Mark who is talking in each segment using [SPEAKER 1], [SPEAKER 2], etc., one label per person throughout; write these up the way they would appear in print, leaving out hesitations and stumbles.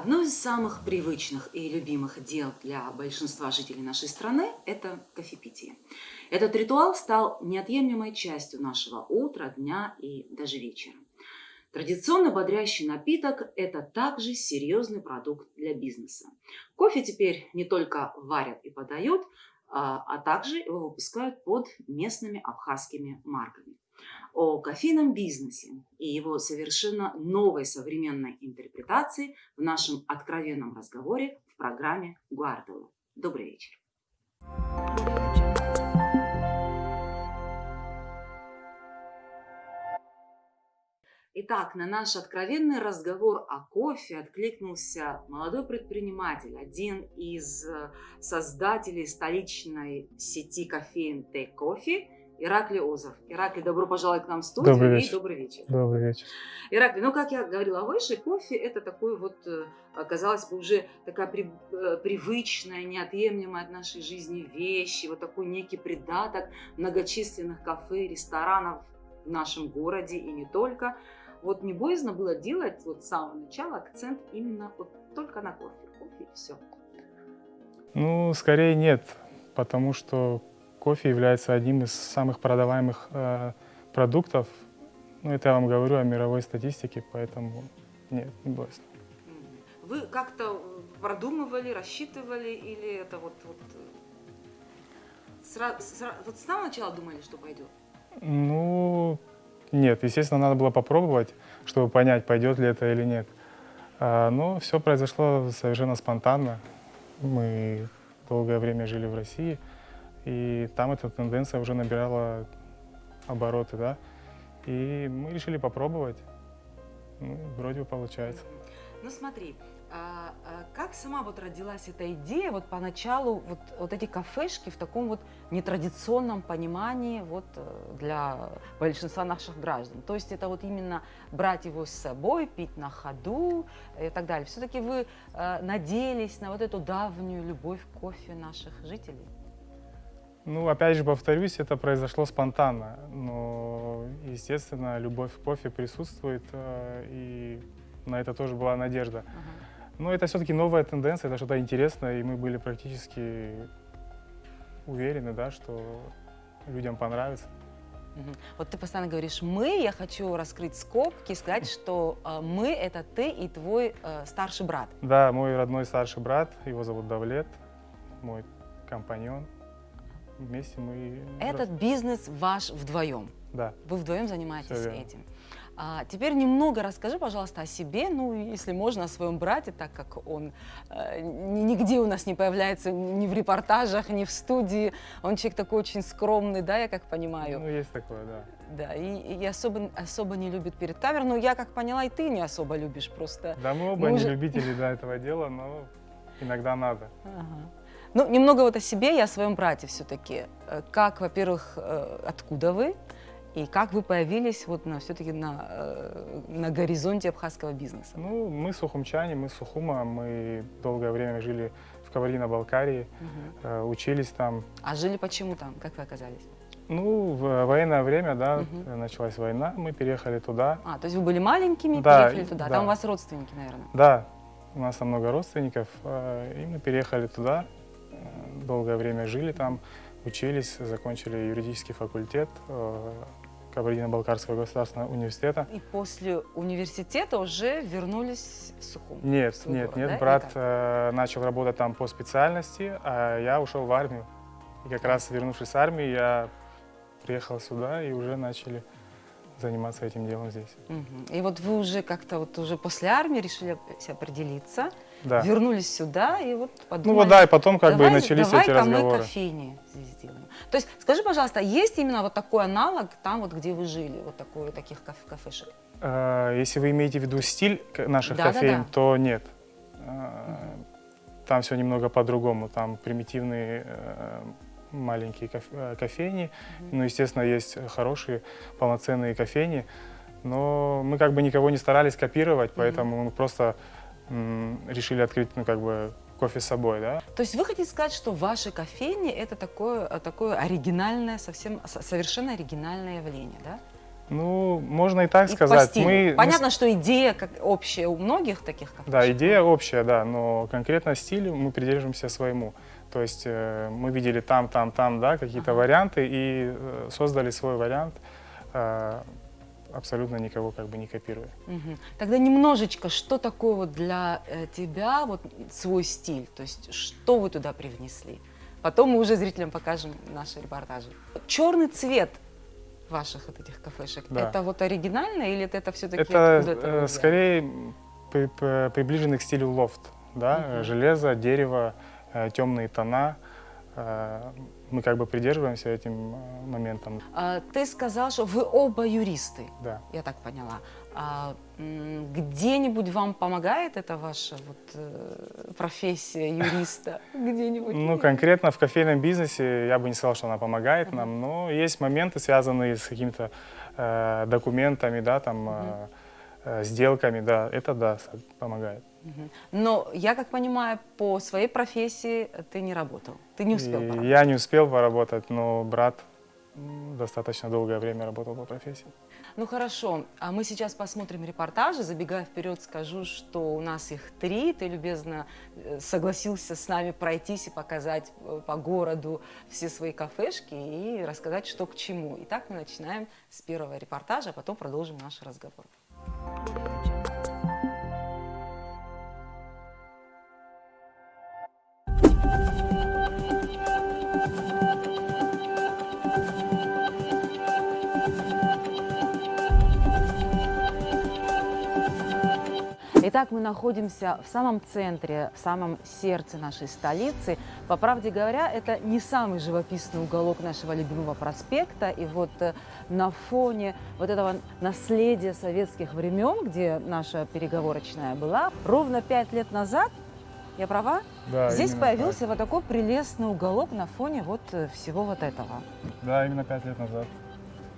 [SPEAKER 1] Одно из самых привычных и любимых дел для большинства жителей нашей страны – это кофепитие. Этот ритуал стал неотъемлемой частью нашего утра, дня и даже вечера. Традиционно бодрящий напиток – это также серьезный продукт для бизнеса. Кофе теперь не только варят и подают, а также его выпускают под местными абхазскими марками. О кофейном бизнесе и его совершенно новой современной интерпретации в нашем откровенном разговоре в программе «Гуардиола». Добрый вечер. Итак, на наш откровенный разговор о кофе откликнулся молодой предприниматель, один из создателей столичной сети кофеин Take Coffee, Ираклий Озов. Ираклий, добро пожаловать к нам в студию.
[SPEAKER 2] Добрый вечер.
[SPEAKER 1] И добрый вечер.
[SPEAKER 2] Добрый вечер.
[SPEAKER 1] Ираклий, как я говорила выше, кофе – это такой вот, казалось бы, уже такая привычная, неотъемлемая от нашей жизни вещь, вот такой некий придаток многочисленных кафе, ресторанов в нашем городе и не только. Вот не боязно было делать вот с самого начала акцент именно вот только на кофе. Кофе и все.
[SPEAKER 2] Ну, скорее нет, потому что кофе является одним из самых продаваемых продуктов. Ну, это я вам говорю о мировой статистике, поэтому нет, не боязно.
[SPEAKER 1] Вы как-то продумывали, рассчитывали или это вот с самого начала думали, что пойдет?
[SPEAKER 2] Ну, нет, естественно, надо было попробовать, чтобы понять, пойдет ли это или нет. Но все произошло совершенно спонтанно. Мы долгое время жили в России, и там эта тенденция уже набирала обороты, да. И мы решили попробовать. Ну, вроде бы получается.
[SPEAKER 1] Ну смотри, как сама вот родилась эта идея, вот поначалу вот эти кафешки в таком вот нетрадиционном понимании вот для большинства наших граждан. То есть это вот именно брать его с собой, пить на ходу и так далее. Все-таки вы надеялись на вот эту давнюю любовь к кофе наших жителей?
[SPEAKER 2] Ну, опять же, повторюсь, это произошло спонтанно, но, естественно, любовь к кофе присутствует, и на это тоже была надежда. Но это все-таки новая тенденция, это что-то интересное, и мы были практически уверены, да, что людям понравится.
[SPEAKER 1] Вот ты постоянно говоришь «мы», я хочу раскрыть скобки, сказать, что «мы» — это ты и твой старший брат.
[SPEAKER 2] Да, мой родной старший брат, его зовут Давлет, мой компаньон. Вместе мы...
[SPEAKER 1] Этот бизнес ваш вдвоем?
[SPEAKER 2] Да.
[SPEAKER 1] Вы вдвоем занимаетесь этим? Теперь немного расскажи, пожалуйста, о себе, ну, если можно, о своем брате, так как он нигде у нас не появляется, ни в репортажах, ни в студии. Он человек такой очень скромный, да, я как понимаю?
[SPEAKER 2] Ну, есть такое, да.
[SPEAKER 1] Да, и особо не любит перед камерой. Но я как поняла, и ты не особо любишь просто.
[SPEAKER 2] Да, мы оба не любители этого дела, но иногда надо.
[SPEAKER 1] Ну, немного вот о себе и о своем брате все-таки. Как, во-первых, откуда вы? И как вы появились вот все-таки на горизонте абхазского бизнеса?
[SPEAKER 2] Ну, мы сухумчане, мы с Сухума, мы долгое время жили в Кабардино-Балкарии, учились там.
[SPEAKER 1] А жили почему там? Как вы оказались?
[SPEAKER 2] Ну, в военное время, да, началась война, мы переехали туда.
[SPEAKER 1] То есть вы были маленькими,
[SPEAKER 2] да,
[SPEAKER 1] переехали туда?
[SPEAKER 2] Да.
[SPEAKER 1] Там у вас родственники, наверное?
[SPEAKER 2] Да, у нас там много родственников, и мы переехали туда, долгое время жили там, учились, закончили юридический факультет Кабардино-Балкарского государственного университета.
[SPEAKER 1] И после университета уже вернулись в Сухум?
[SPEAKER 2] Нет,
[SPEAKER 1] город, да?
[SPEAKER 2] брат начал работать там по специальности, а я ушел в армию. И как раз вернувшись с армии, я приехал сюда и уже начали заниматься этим делом здесь.
[SPEAKER 1] И вот вы уже как-то вот уже после армии решили определиться,
[SPEAKER 2] да.
[SPEAKER 1] Вернулись сюда и вот подумали.
[SPEAKER 2] Ну вот да, и потом как бы и начались эти разговоры.
[SPEAKER 1] Давай-ка мы кофейни здесь сделаем. То есть скажи, пожалуйста, есть именно вот такой аналог там вот, где вы жили, вот таких кафешек?
[SPEAKER 2] Если вы имеете в виду стиль наших кофеин, то нет. Там все немного по-другому, там примитивные маленькие кофейни, ну, естественно, есть хорошие полноценные кофейни, но мы как бы никого не старались копировать, поэтому мы просто решили открыть, ну, как бы, кофе с собой, да.
[SPEAKER 1] То есть вы хотите сказать, что ваши кофейни это такое оригинальное, совершенно оригинальное явление, да?
[SPEAKER 2] Ну, можно и так
[SPEAKER 3] И
[SPEAKER 2] сказать.
[SPEAKER 3] по стилю. Понятно, что идея как общая у многих таких кафешек.
[SPEAKER 2] Да, идея общая, да, но конкретно стилю мы придерживаемся своему. То есть мы видели там, да, какие-то варианты и создали свой вариант, абсолютно никого как бы не копируя.
[SPEAKER 3] Мгм. Тогда немножечко, что такое вот для тебя вот свой стиль? То есть что вы туда привнесли? Потом мы уже зрителям покажем наши репортажи. Черный цвет ваших вот этих кафешек,
[SPEAKER 2] Да.
[SPEAKER 3] это вот оригинально или это все-таки
[SPEAKER 2] Это скорее приближенный к стилю лофт, да, железо, дерево, темные тона. Мы как бы придерживаемся этим моментом.
[SPEAKER 3] Ты сказал, что вы оба юристы,
[SPEAKER 2] Да.
[SPEAKER 3] я так поняла. Где-нибудь вам помогает эта ваша вот, профессия юриста? Где-нибудь?
[SPEAKER 2] Ну, конкретно в кофейном бизнесе я бы не сказал, что она помогает нам, но есть моменты, связанные с какими-то документами, да, там, сделками, да, это да, помогает.
[SPEAKER 3] Мгм. Но я как понимаю, по своей профессии ты не работал, ты не успел
[SPEAKER 2] И
[SPEAKER 3] поработать.
[SPEAKER 2] я не успел поработать, но брат достаточно долгое время работал по профессии.
[SPEAKER 3] Ну хорошо, а мы сейчас посмотрим репортажи. Забегая вперед, скажу, что у нас их 3. Ты любезно согласился с нами пройтись и показать по городу все свои кафешки и рассказать, что к чему. Итак, мы начинаем с первого репортажа, а потом продолжим наш разговор. Итак, мы находимся в самом центре, в самом сердце нашей столицы. По правде говоря, это не самый живописный уголок нашего любимого проспекта. И вот на фоне вот этого наследия советских времен, где наша переговорочная была, ровно 5 лет назад, я права?
[SPEAKER 2] Да,
[SPEAKER 3] Здесь
[SPEAKER 2] именно
[SPEAKER 3] появился
[SPEAKER 2] так.
[SPEAKER 3] вот такой прелестный уголок на фоне вот всего вот этого.
[SPEAKER 2] Да, именно 5 лет назад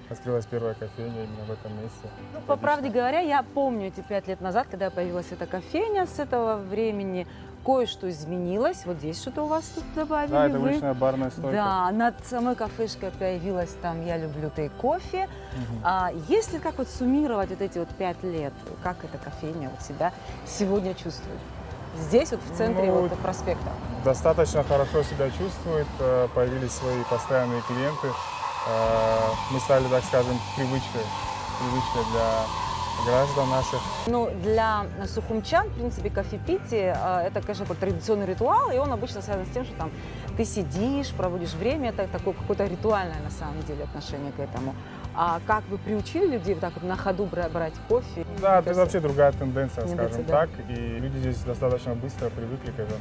[SPEAKER 2] открылась первая кофейня именно в этом месте.
[SPEAKER 3] Ну, по правде говоря, я помню эти 5 лет назад, когда появилась эта кофейня, с этого времени кое-что изменилось. Вот здесь что-то у вас тут добавили
[SPEAKER 2] Да, это
[SPEAKER 3] вы.
[SPEAKER 2] уличная барная стойка.
[SPEAKER 3] Да, над самой кафешкой появилась там «Я люблю ты кофе». Если как вот суммировать вот эти вот 5 лет, как эта кофейня вот себя сегодня чувствует? Здесь вот в центре
[SPEAKER 2] Ну,
[SPEAKER 3] вот проспекта.
[SPEAKER 2] Достаточно хорошо себя чувствует, появились свои постоянные клиенты. Мы стали, так скажем, привычкой для граждан наших.
[SPEAKER 3] Ну, для сухумчан, в принципе, кофепитие это, конечно, такой традиционный ритуал, и он обычно связан с тем, что там ты сидишь, проводишь время, это такое какое-то ритуальное, на самом деле, отношение к этому. А как вы приучили людей вот так вот на ходу брать кофе?
[SPEAKER 2] Да,
[SPEAKER 3] То
[SPEAKER 2] это
[SPEAKER 3] есть
[SPEAKER 2] вообще другая тенденция,
[SPEAKER 3] тенденция,
[SPEAKER 2] скажем
[SPEAKER 3] да.
[SPEAKER 2] так, и люди здесь достаточно быстро привыкли к этому,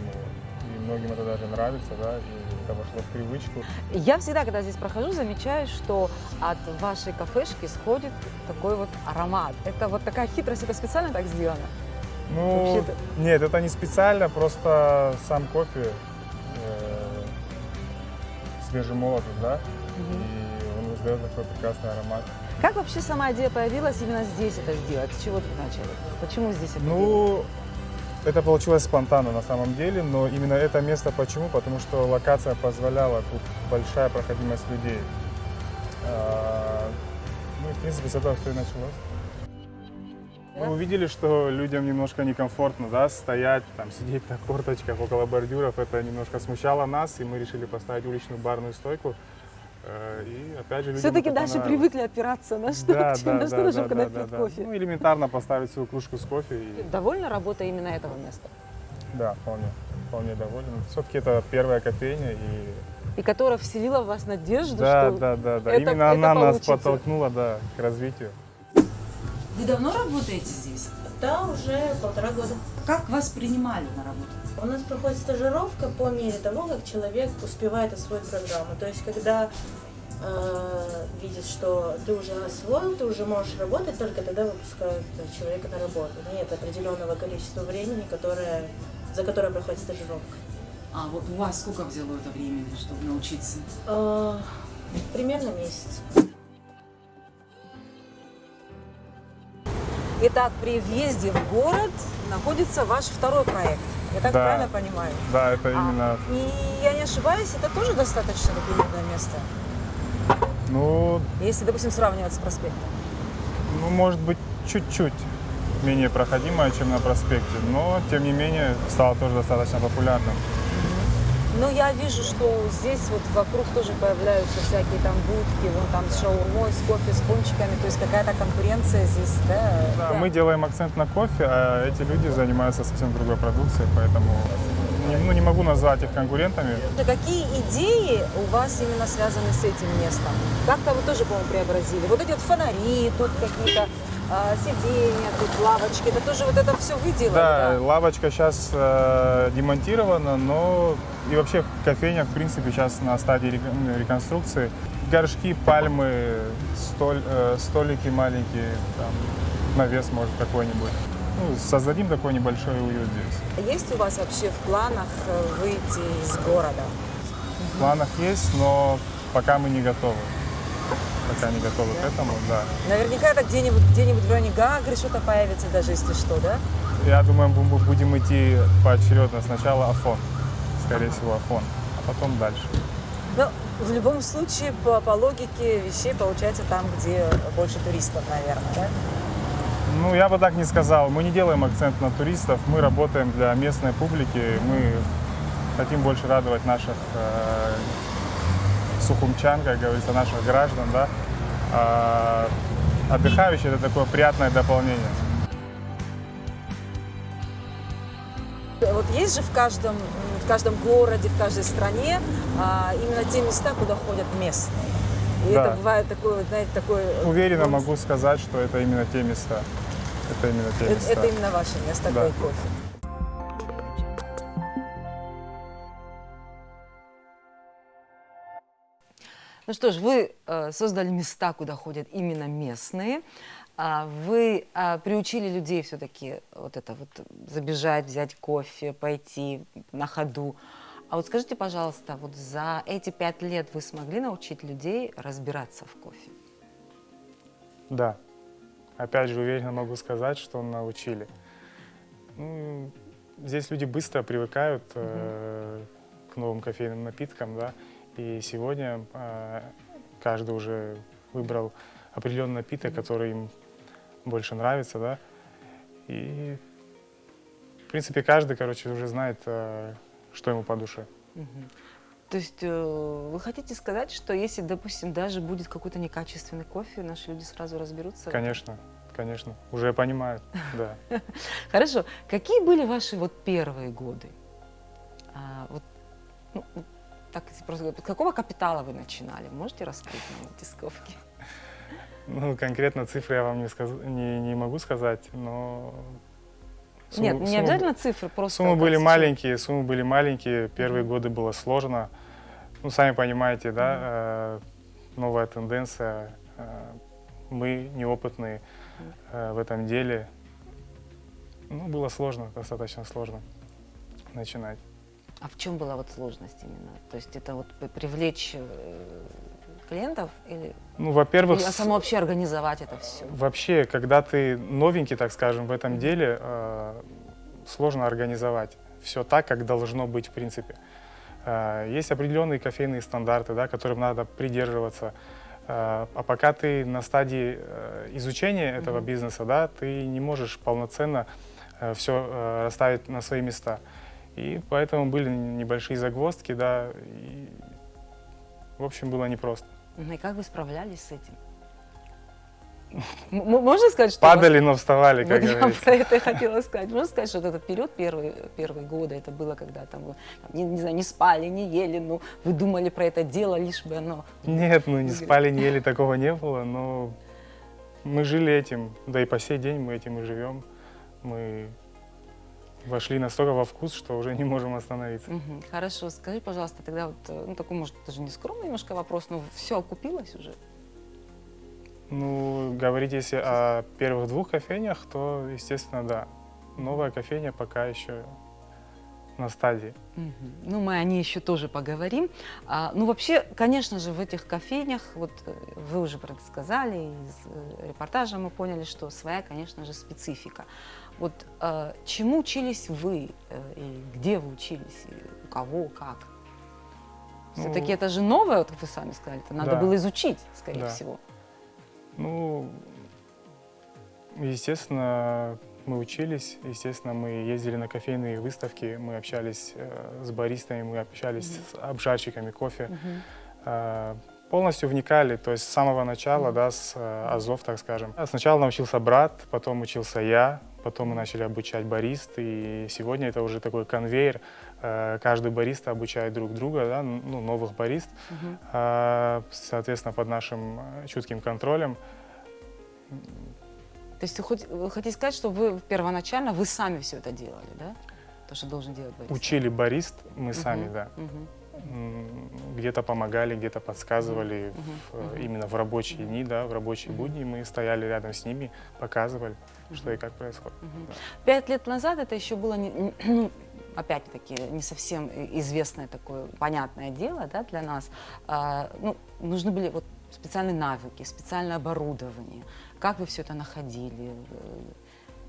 [SPEAKER 2] и многим это даже нравится, да, и это вошло в привычку.
[SPEAKER 3] Я всегда, когда здесь прохожу, замечаю, что от вашей кафешки исходит такой вот аромат. Это вот такая хитрость, это специально так сделано?
[SPEAKER 2] Ну,
[SPEAKER 3] Вообще-то-
[SPEAKER 2] нет, это не специально, просто сам кофе свежемолотый, да, и он издает такой прекрасный аромат.
[SPEAKER 3] Как вообще сама идея появилась именно здесь это сделать? С чего тут начали? Почему здесь это делать?
[SPEAKER 2] Ну, это получилось спонтанно на самом деле, но именно это место почему? Потому что локация позволяла, тут большая проходимость людей. Ну, и, в принципе, с этого все и началось. Мы увидели, что людям немножко некомфортно, да, стоять, там, сидеть на корточках около бордюров. Это немножко смущало нас, и мы решили поставить уличную барную стойку. И опять же, людям
[SPEAKER 3] Все-таки
[SPEAKER 2] это
[SPEAKER 3] дальше
[SPEAKER 2] понравилось.
[SPEAKER 3] привыкли опираться на что-то, на что-то, чтобы когда пьют кофе.
[SPEAKER 2] Ну, элементарно поставить свою кружку с кофе. И...
[SPEAKER 3] Довольно работа именно этого места?
[SPEAKER 2] Да, вполне доволен. Все-таки это первая кофейня, и
[SPEAKER 3] которая вселила в вас надежду,
[SPEAKER 2] да,
[SPEAKER 3] что
[SPEAKER 2] да.
[SPEAKER 3] это-
[SPEAKER 2] Именно
[SPEAKER 3] это
[SPEAKER 2] она нас
[SPEAKER 3] получится.
[SPEAKER 2] подтолкнула, да, к развитию.
[SPEAKER 1] Вы давно работаете здесь?
[SPEAKER 4] Да, уже 1,5 года.
[SPEAKER 1] Как вас принимали на работу?
[SPEAKER 4] У нас проходит стажировка по мере того, как человек успевает освоить программу. То есть, когда видят, что ты уже освоил, ты уже можешь работать, только тогда выпускают человека на работу. Нет определенного количества времени, за которое проходит стажировка.
[SPEAKER 1] А вот у вас сколько взяло это времени, чтобы научиться?
[SPEAKER 4] Примерно месяц.
[SPEAKER 3] Итак, при въезде в город находится ваш второй проект. Я так
[SPEAKER 2] Да.
[SPEAKER 3] правильно понимаю?
[SPEAKER 2] Да, это именно,
[SPEAKER 3] И я не ошибаюсь, это тоже достаточно уютное место,
[SPEAKER 2] ну,
[SPEAKER 3] если, допустим, сравнивать с проспектом.
[SPEAKER 2] Ну, может быть, чуть-чуть менее проходимая, чем на проспекте, но, тем не менее, стало тоже достаточно популярным.
[SPEAKER 3] Ну, я вижу, что здесь вот вокруг тоже появляются всякие там будки, вон там с шаурмой, с кофе, с пончиками, то есть какая-то конкуренция здесь, да?
[SPEAKER 2] Да, мы делаем акцент на кофе, а эти люди занимаются совсем другой продукцией, поэтому не могу назвать их конкурентами.
[SPEAKER 3] Какие идеи у вас именно связаны с этим местом? Как-то вы тоже, по-моему, преобразили. Вот эти вот фонари, тут какие-то сиденья, тут лавочки, это тоже вот это все вы делали?
[SPEAKER 2] Да, лавочка сейчас демонтирована, но и вообще кофейня, в принципе, сейчас на стадии реконструкции. Горшки, пальмы, столики маленькие, там, навес, может, какой-нибудь. Ну, создадим такой небольшой уют здесь.
[SPEAKER 3] Есть у вас вообще в планах выйти из города?
[SPEAKER 2] В планах есть, но пока мы не готовы. Пока не готовы к этому, да.
[SPEAKER 3] Наверняка это где-нибудь в районе Гагры что-то появится, даже если что, да?
[SPEAKER 2] Я думаю, мы будем идти поочередно. Сначала Афон, скорее всего, Афон, а потом дальше.
[SPEAKER 3] Ну, в любом случае, по логике вещей, получается там, где больше туристов, наверное, да?
[SPEAKER 2] Ну, я бы так не сказал. Мы не делаем акцент на туристов, мы работаем для местной публики. Мы хотим больше радовать наших сухумчан, как говорится, наших граждан, да. А отдыхающие — это такое приятное дополнение.
[SPEAKER 3] Вот есть же в каждом городе, в каждой стране именно те места, куда ходят местные. И
[SPEAKER 2] Да.
[SPEAKER 3] это бывает такое, вот, знаете, такое...
[SPEAKER 2] Уверенно могу сказать, что это именно те места. Это именно те места.
[SPEAKER 3] Это именно ваше место,
[SPEAKER 2] Да.
[SPEAKER 3] такой кофе. Ну что ж, вы создали места, куда ходят именно местные. Вы приучили людей все-таки вот это вот забежать, взять кофе, пойти на ходу. А вот скажите, пожалуйста, вот за эти 5 лет вы смогли научить людей разбираться в кофе?
[SPEAKER 2] Да. Опять же, уверенно могу сказать, что научили. Ну, здесь люди быстро привыкают к новым кофейным напиткам, да. И сегодня каждый уже выбрал определенный напиток, который им больше нравится, да. И, в принципе, каждый, короче, уже знает, что ему по душе.
[SPEAKER 3] То есть вы хотите сказать, что если, допустим, даже будет какой-то некачественный кофе, наши люди сразу разберутся?
[SPEAKER 2] Конечно, конечно. Уже понимают, да.
[SPEAKER 3] Хорошо. Какие были ваши вот первые годы? Так, если просто говорить, с какого капитала вы начинали? Можете раскрыть нам эти скобки?
[SPEAKER 2] Ну, конкретно цифры я вам не могу сказать, но...
[SPEAKER 3] Нет, не обязательно цифры, просто...
[SPEAKER 2] Суммы были маленькие, первые годы было сложно. Ну, сами понимаете, да, новая тенденция, мы неопытные в этом деле. Ну, было сложно, достаточно сложно начинать.
[SPEAKER 3] А в чем была вот сложность именно? То есть это вот привлечь клиентов или,
[SPEAKER 2] Ну, во-первых,
[SPEAKER 3] или само вообще организовать это все?
[SPEAKER 2] вообще, когда ты новенький, так скажем, в этом деле, сложно организовать все так, как должно быть в принципе. Есть определенные кофейные стандарты, да, которым надо придерживаться. А пока ты на стадии изучения этого бизнеса, да, ты не можешь полноценно все расставить на свои места. И поэтому были небольшие загвоздки, да, и, в общем, было непросто.
[SPEAKER 3] И как вы справлялись с этим? Можно сказать, что...
[SPEAKER 2] Падали, но вставали, как
[SPEAKER 3] Вот я
[SPEAKER 2] говорится.
[SPEAKER 3] про это и хотела сказать. Можно сказать, что вот этот период, первые годы, это было, когда там вы не знаю, не спали, не ели, ну, вы думали про это дело, лишь бы оно...
[SPEAKER 2] Нет, ну не спали, не ели, такого не было, но мы жили этим, да и по сей день мы этим и живем. Мы вошли настолько во вкус, что уже не можем остановиться.
[SPEAKER 3] Хорошо, скажи, пожалуйста, тогда вот, ну, такой, может, даже не скромный немножко вопрос, но все окупилось уже?
[SPEAKER 2] Ну, говорить если о первых 2 кофейнях, то, естественно, да. Новая кофейня пока еще на стадии.
[SPEAKER 3] Ну, мы о ней еще тоже поговорим. Ну, вообще, конечно же, в этих кофейнях, вот вы уже про это сказали, из репортажа мы поняли, что своя, конечно же, специфика. Вот чему учились вы, и где вы учились, и у кого, как?
[SPEAKER 2] Ну,
[SPEAKER 3] Все-таки это же новое, вот вы сами сказали, это надо
[SPEAKER 2] да.
[SPEAKER 3] было изучить, скорее
[SPEAKER 2] Да.
[SPEAKER 3] всего.
[SPEAKER 2] Ну, Естественно, мы учились, естественно, мы ездили на кофейные выставки, мы общались с баристами, мы общались с обжарщиками кофе. Полностью вникали, то есть с самого начала, да, с азов, так скажем. Сначала научился брат, потом учился я, потом мы начали обучать барист, и сегодня это уже такой конвейер. Каждый бариста обучает друг друга, да, ну, новых барист, соответственно, под нашим чутким контролем.
[SPEAKER 3] То есть вы хотите сказать, что вы первоначально вы сами все это делали, да? То, что должен делать бариста.
[SPEAKER 2] Учили барист мы сами, да. Где-то помогали, где-то подсказывали, именно в рабочие дни, да, в рабочие будни мы стояли рядом с ними, показывали, что и как происходит. Да.
[SPEAKER 3] 5 лет назад это еще было, ну, опять-таки, не совсем известное такое понятное дело, да, для нас. Ну, нужны были вот специальные навыки, специальное оборудование. Как вы все это находили?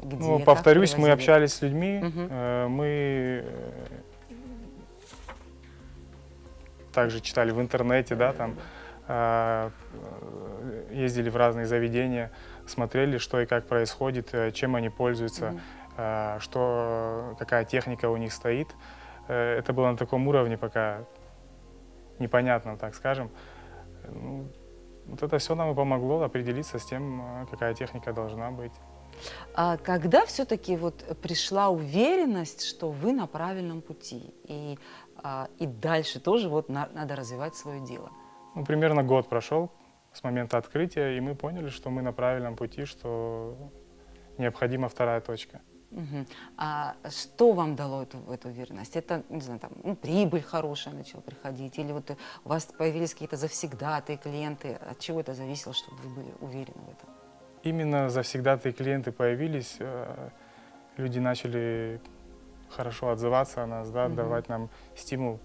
[SPEAKER 3] Где,
[SPEAKER 2] ну,
[SPEAKER 3] как
[SPEAKER 2] повторюсь, мы
[SPEAKER 3] привозили?
[SPEAKER 2] общались с людьми, мы также читали в интернете, да, там, ездили в разные заведения, смотрели, что и как происходит, чем они пользуются, какая техника у них стоит. Это было на таком уровне пока непонятном, так скажем. Ну, вот это все нам и помогло определиться с тем, какая техника должна быть.
[SPEAKER 3] А когда все-таки вот пришла уверенность, что вы на правильном пути, и дальше тоже вот надо развивать свое дело?
[SPEAKER 2] Ну, примерно год прошел с момента открытия, и мы поняли, что мы на правильном пути, что необходима вторая точка.
[SPEAKER 3] А что вам дало эту уверенность? Это, не знаю, там, ну, прибыль хорошая начала приходить, или вот у вас появились какие-то завсегдатые клиенты? От чего это зависело, чтобы вы были уверены в этом?
[SPEAKER 2] Именно завсегдатые клиенты появились, люди начали хорошо отзываться о нас, да, давать нам стимул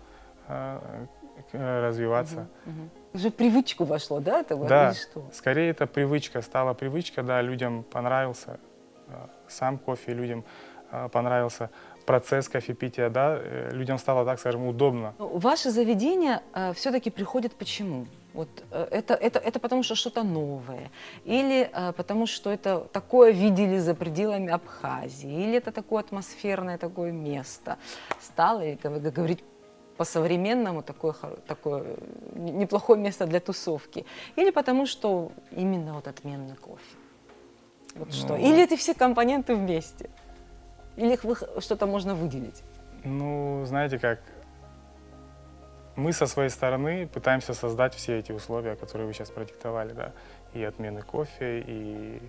[SPEAKER 2] развиваться.
[SPEAKER 3] Уже в привычку вошло, да, это?
[SPEAKER 2] Да,
[SPEAKER 3] или что?
[SPEAKER 2] скорее это привычка, стала привычка, да, людям понравился сам кофе, людям понравился процесс кофепития, да, людям стало, так скажем, удобно.
[SPEAKER 3] Ваше заведение все-таки приходит почему? Вот это потому что что-то новое, или потому что это такое видели за пределами Абхазии, или это такое атмосферное такое место стало, и, как говорить по-современному, такое неплохое место для тусовки, или потому что именно вот отменный кофе. Вот что? Или это все компоненты вместе? Или их что-то можно выделить?
[SPEAKER 2] Ну, знаете как, мы со своей стороны пытаемся создать все эти условия, которые вы сейчас продиктовали, да, и отмены кофе, и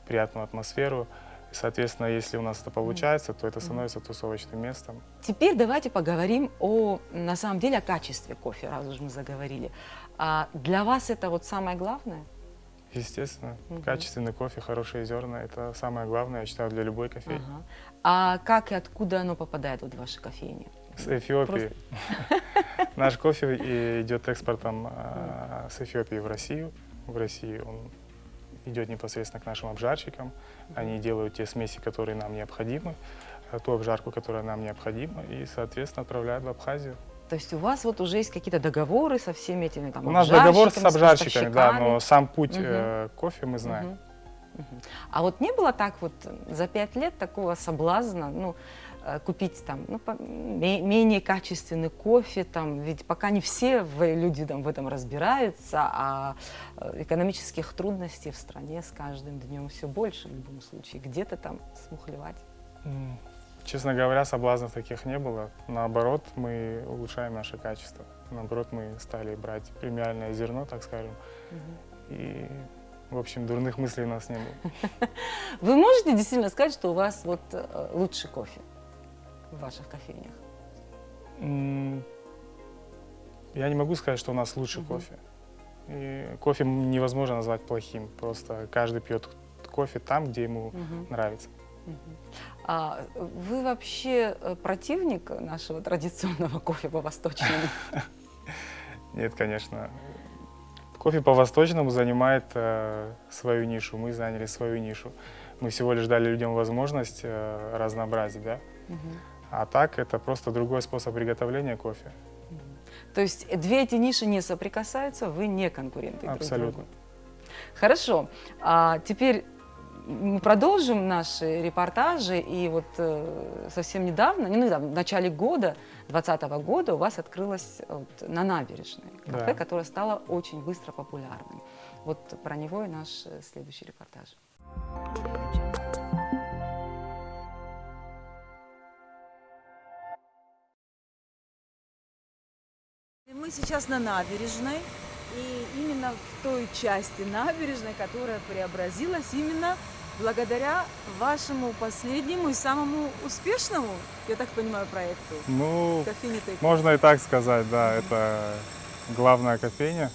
[SPEAKER 2] приятную атмосферу. И, соответственно, если у нас это получается, то это становится тусовочным местом.
[SPEAKER 3] Теперь давайте поговорим на самом деле, о качестве кофе, раз уж мы заговорили. Для вас это вот самое главное?
[SPEAKER 2] Естественно, качественный кофе, хорошие зерна – это самое главное, я считаю, для любой кофейни.
[SPEAKER 3] А как и откуда оно попадает вот в ваши кофейни?
[SPEAKER 2] С Эфиопии. Наш кофе идет экспортом с Эфиопии в Россию. В России он идет непосредственно к нашим обжарщикам. Они делают те смеси, которые нам необходимы, ту обжарку, которая нам необходима, и, соответственно, отправляют в Абхазию.
[SPEAKER 3] То есть у вас вот уже есть какие-то договоры со всеми этими там,
[SPEAKER 2] у нас договор с обжарщиками, да,
[SPEAKER 3] поставщиками?
[SPEAKER 2] но сам путь кофе мы знаем.
[SPEAKER 3] А вот не было так вот за 5 лет такого соблазна, ну, купить там менее качественный кофе, там, ведь пока не все люди там в этом разбираются, а экономических трудностей в стране с каждым днем все больше в любом случае. Где-то там смухлевать.
[SPEAKER 2] Честно говоря, соблазнов таких не было. Наоборот, мы улучшаем наше качество. Наоборот, мы стали брать премиальное зерно, так скажем. И, в общем, дурных мыслей у нас не было.
[SPEAKER 3] Вы можете действительно сказать, что у вас вот лучший кофе в ваших кофейнях?
[SPEAKER 2] Я не могу сказать, что у нас лучший кофе. И кофе невозможно назвать плохим. Просто каждый пьет кофе там, где ему нравится.
[SPEAKER 3] А вы вообще противник нашего традиционного кофе по-восточному?
[SPEAKER 2] Нет, конечно. Кофе по-восточному занимает свою нишу, мы заняли свою нишу. Мы всего лишь дали людям возможность разнообразить, да? А так это просто другой способ приготовления кофе.
[SPEAKER 3] То есть две эти ниши не соприкасаются, вы не конкуренты друг
[SPEAKER 2] Абсолютно.
[SPEAKER 3] другу? Хорошо. А теперь мы продолжим наши репортажи. И вот совсем недавно, не недавно, в начале года, 2020 года, у вас открылось вот на набережной кафе,
[SPEAKER 2] Да.
[SPEAKER 3] которое стало очень быстро популярным. Вот про него и наш следующий репортаж. Мы сейчас на набережной, и именно в той части набережной, которая преобразилась именно благодаря вашему последнему и самому успешному, я так понимаю, проекту
[SPEAKER 2] Ну,
[SPEAKER 3] кофейни Take.
[SPEAKER 2] можно и так сказать, да, это главная кофейня.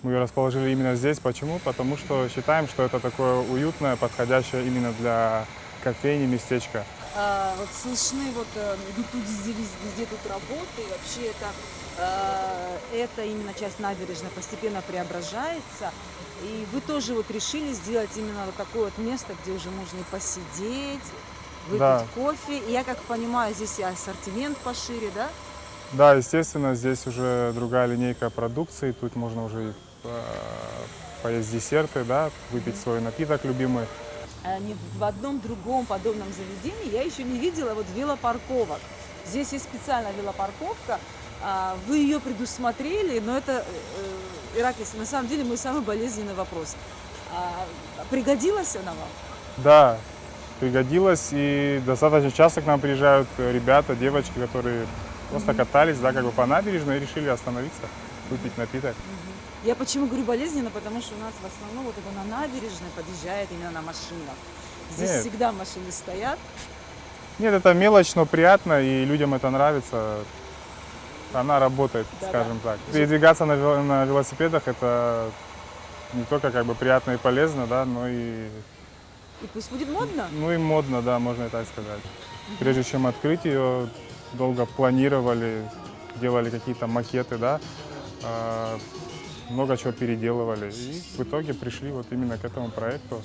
[SPEAKER 2] Мы ее расположили именно здесь. Почему? Потому что считаем, что это такое уютное, подходящее именно для кофейни местечко.
[SPEAKER 3] Вот слышны, вот тут везде тут работы, и вообще это именно часть набережной постепенно преображается. И вы тоже вот решили сделать именно вот такое вот место, где уже можно и посидеть, выпить
[SPEAKER 2] Да.
[SPEAKER 3] кофе. И я как понимаю, здесь и ассортимент пошире, да?
[SPEAKER 2] Да, естественно, здесь уже другая линейка продукции. Тут можно уже и поесть десерты, да, выпить свой напиток любимый.
[SPEAKER 3] Ни в одном другом подобном заведении я еще не видела вот велопарковок. Здесь есть специальная велопарковка, вы ее предусмотрели, но это, Ираклий, на самом деле мой самый болезненный вопрос. Пригодилась она вам?
[SPEAKER 2] Да, пригодилось, и достаточно часто к нам приезжают ребята, девочки, которые просто катались, да, как бы по набережной и решили остановиться, выпить напиток.
[SPEAKER 3] Я почему говорю болезненно, потому что у нас в основном вот это на набережной подъезжает именно на машинах. Здесь
[SPEAKER 2] Нет.
[SPEAKER 3] всегда машины стоят.
[SPEAKER 2] Нет, это мелочь, но приятно, и людям это нравится. Она работает,
[SPEAKER 3] Да-да.
[SPEAKER 2] скажем так. Передвигаться на велосипедах это не только как бы приятно и полезно, да, но и,
[SPEAKER 3] И пусть будет модно.
[SPEAKER 2] ну и модно, да, можно и так сказать. Прежде чем открыть ее, долго планировали, делали какие-то макеты, да, много чего переделывали. И в итоге пришли вот именно к этому проекту.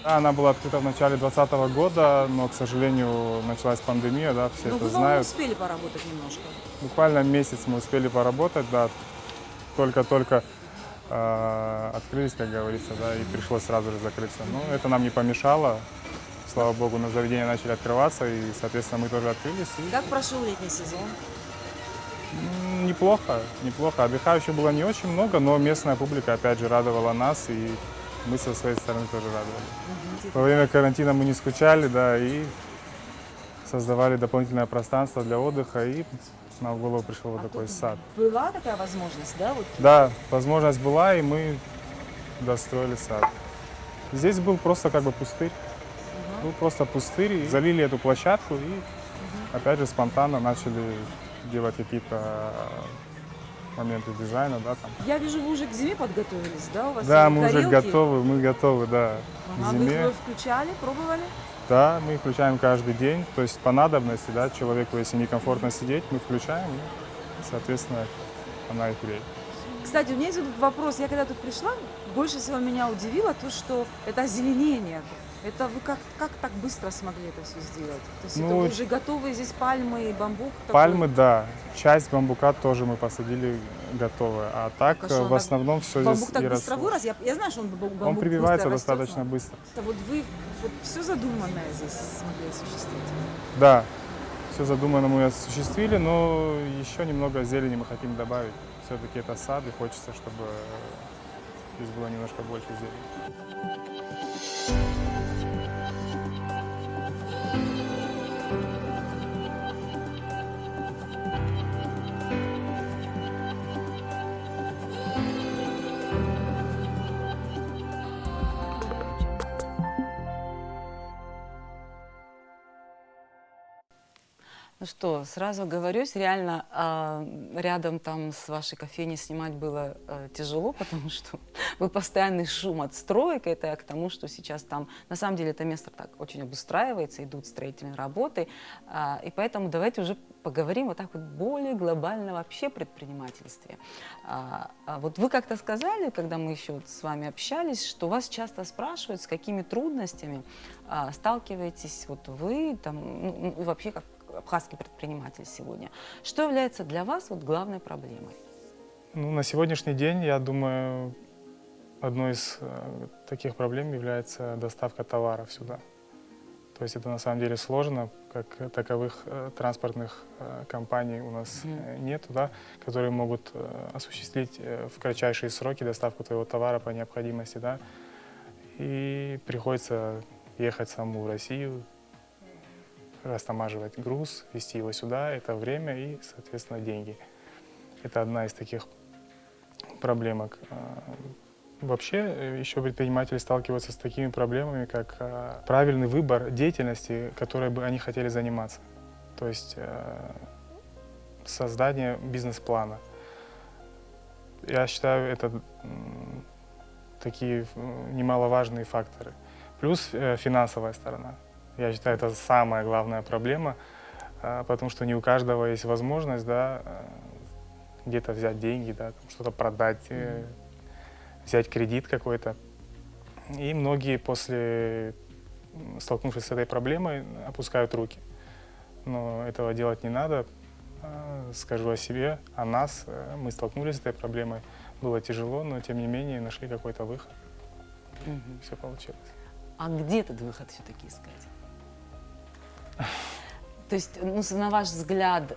[SPEAKER 2] Да, она была открыта в начале 2020 года, но, к сожалению, началась пандемия, да, все
[SPEAKER 3] Но
[SPEAKER 2] это
[SPEAKER 3] вы, по-моему,
[SPEAKER 2] знают.
[SPEAKER 3] успели поработать немножко.
[SPEAKER 2] Буквально месяц мы успели поработать, да, только-только открылись, как говорится, да, и пришлось сразу же закрыться. Но это нам не помешало. Слава богу, на заведения начали открываться, и, соответственно, мы тоже открылись. И
[SPEAKER 3] Как прошел летний сезон?
[SPEAKER 2] неплохо, неплохо. Отдыхающих было не очень много, но местная публика, опять же, радовала нас, и мы со своей стороны тоже радовали. Во время карантина мы не скучали, да, и создавали дополнительное пространство для отдыха, и нам в голову пришел вот такой сад.
[SPEAKER 3] Была такая возможность, да? Вот
[SPEAKER 2] Да, возможность была, и мы достроили сад. Здесь был просто как бы пустырь. Был просто пустырь, и залили эту площадку, и опять же спонтанно начали делать какие-то моменты дизайна, да, там.
[SPEAKER 3] я вижу, вы уже к зиме подготовились, да? У вас
[SPEAKER 2] Да,
[SPEAKER 3] и
[SPEAKER 2] мы уже
[SPEAKER 3] тарелки?
[SPEAKER 2] готовы, да,
[SPEAKER 3] Ага,
[SPEAKER 2] к
[SPEAKER 3] вы их
[SPEAKER 2] зиме.
[SPEAKER 3] включали, пробовали?
[SPEAKER 2] Да, мы включаем каждый день, то есть по надобности, да, человеку, если некомфортно сидеть, мы включаем, и, соответственно, она и греет.
[SPEAKER 3] Кстати, у меня есть вот этот вопрос. Я когда тут пришла, больше всего меня удивило то, что это озеленение. Это вы как так быстро смогли это все сделать? То есть это
[SPEAKER 2] Ну,
[SPEAKER 3] уже готовые здесь пальмы и бамбук? такой?
[SPEAKER 2] Пальмы, да, часть бамбука тоже мы посадили готовые, а так
[SPEAKER 3] Хорошо,
[SPEAKER 2] в
[SPEAKER 3] так
[SPEAKER 2] основном все
[SPEAKER 3] Бамбук
[SPEAKER 2] здесь
[SPEAKER 3] так
[SPEAKER 2] и
[SPEAKER 3] быстро
[SPEAKER 2] росло.
[SPEAKER 3] вырос? Я знаю, что он бамбук
[SPEAKER 2] Он прививается
[SPEAKER 3] быстро растет,
[SPEAKER 2] достаточно
[SPEAKER 3] но
[SPEAKER 2] быстро.
[SPEAKER 3] вот вы вот все задуманное здесь смогли осуществить?
[SPEAKER 2] Да, все задуманное мы осуществили, но еще немного зелени мы хотим добавить. Все-таки это сад, и хочется, чтобы здесь было немножко больше зелени.
[SPEAKER 3] Ну что, сразу говорюсь, реально рядом там с вашей кофейней снимать было тяжело, потому что был постоянный шум от строек. Это к тому, что сейчас там, на самом деле, это место так очень обустраивается, идут строительные работы. И поэтому давайте уже поговорим вот так вот более глобально вообще о предпринимательстве. Вот вы как-то сказали, когда мы еще вот с вами общались, что вас часто спрашивают, с какими трудностями сталкиваетесь вот вы, там, ну, и вообще как абхазский предприниматель сегодня. Что является для вас вот главной проблемой?
[SPEAKER 2] Ну, на сегодняшний день, я думаю, одной из таких проблем является доставка товаров сюда. То есть это на самом деле сложно, как таковых транспортных компаний у нас нету, да, которые могут осуществить в кратчайшие сроки доставку твоего товара по необходимости, да, и приходится ехать самому в Россию, растамаживать груз, везти его сюда, это время и, соответственно, деньги. Это одна из таких проблемок. Вообще, еще предприниматели сталкиваются с такими проблемами, как правильный выбор деятельности, которой бы они хотели заниматься. То есть создание бизнес-плана. Я считаю, это такие немаловажные факторы. Плюс финансовая сторона. Я считаю, это самая главная проблема, потому что не у каждого есть возможность, да, где-то взять деньги, да, что-то продать, взять кредит какой-то. И многие столкнувшись с этой проблемой, опускают руки. Но этого делать не надо. Скажу о себе, о нас. Мы столкнулись с этой проблемой. Было тяжело, но тем не менее нашли какой-то выход. Все получилось.
[SPEAKER 3] А где этот выход все-таки искать? То есть, ну, на ваш взгляд,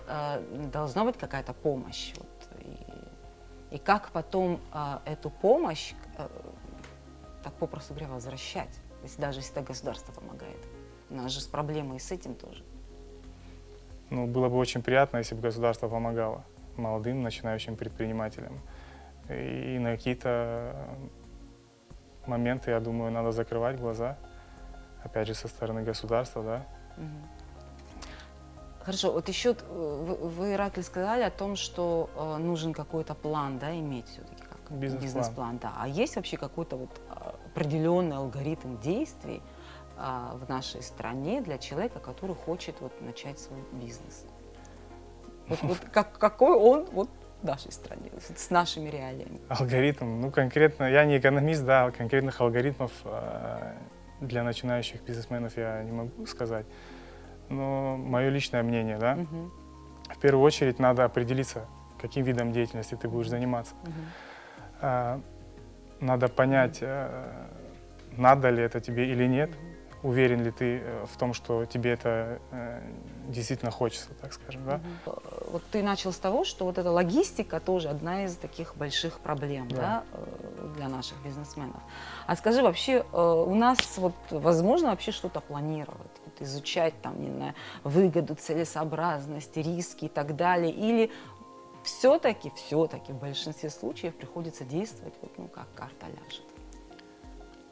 [SPEAKER 3] должна быть какая-то помощь? Вот, и как потом эту помощь, так попросту говоря, возвращать? То есть даже если это государство помогает. У нас же с проблемой и с этим тоже.
[SPEAKER 2] Ну, было бы очень приятно, если бы государство помогало молодым, начинающим предпринимателям. И на какие-то моменты, я думаю, надо закрывать глаза, опять же, со стороны государства, да.
[SPEAKER 3] Хорошо, вот еще вы, Ираклий, сказали о том, что нужен какой-то план, да, иметь все-таки как бизнес-план, да. А есть вообще какой-то вот определенный алгоритм действий в нашей стране для человека, который хочет вот начать свой бизнес? Вот какой он вот в нашей стране, с нашими реалиями?
[SPEAKER 2] Алгоритм, ну конкретно, я не экономист, да, конкретных алгоритмов для начинающих бизнесменов я не могу сказать. Но мое личное мнение, да, в первую очередь надо определиться, каким видом деятельности ты будешь заниматься. Надо понять, надо ли это тебе или нет, уверен ли ты в том, что тебе это действительно хочется, так скажем, да.
[SPEAKER 3] Вот ты начал с того, что вот эта логистика тоже одна из таких больших проблем, да, для наших бизнесменов. А скажи, вообще у нас вот возможно вообще что-то планировать, вот изучать там, не знаю, выгоду, целесообразность, риски и так далее, или все-таки в большинстве случаев приходится действовать вот, ну, как карта ляжет?